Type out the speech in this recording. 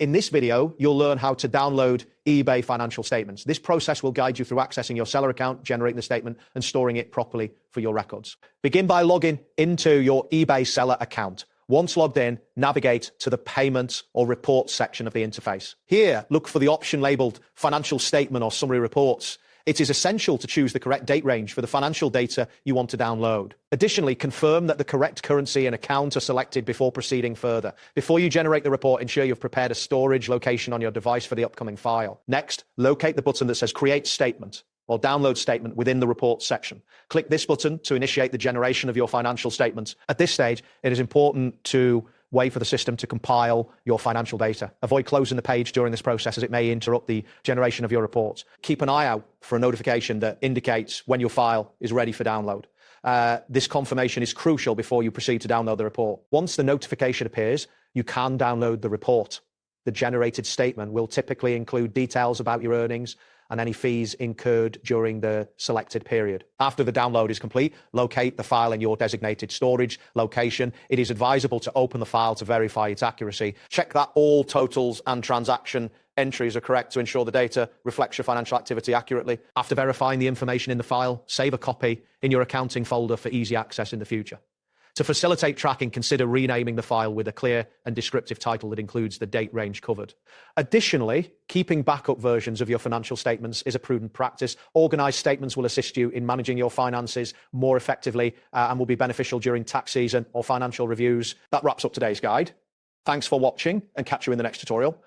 In this video, you'll learn how to download eBay financial statements. This process will guide you through accessing your seller account, generating the statement, and storing it properly for your records. Begin by logging into your eBay seller account. Once logged in, navigate to the Payments or Reports section of the interface. Here, look for the option labeled Financial Statement or Summary Reports. It is essential to choose the correct date range for the financial data you want to download. Additionally, confirm that the correct currency and account are selected before proceeding further. Before you generate the report, ensure you've prepared a storage location on your device for the upcoming file. Next, locate the button that says Create Statement or Download Statement within the Reports section. Click this button to initiate the generation of your financial statements. At this stage, it is important to wait for the system to compile your financial data. Avoid closing the page during this process as it may interrupt the generation of your reports. Keep an eye out for a notification that indicates when your file is ready for download. This confirmation is crucial before you proceed to download the report. Once the notification appears, you can download the report. The generated statement will typically include details about your earnings and any fees incurred during the selected period. After the download is complete, locate the file in your designated storage location. It is advisable to open the file to verify its accuracy. Check that all totals and transaction entries are correct to ensure the data reflects your financial activity accurately. After verifying the information in the file, save a copy in your accounting folder for easy access in the future. To facilitate tracking, consider renaming the file with a clear and descriptive title that includes the date range covered. Additionally, keeping backup versions of your financial statements is a prudent practice. Organized statements will assist you in managing your finances more effectively and will be beneficial during tax season or financial reviews. That wraps up today's guide. Thanks for watching and catch you in the next tutorial.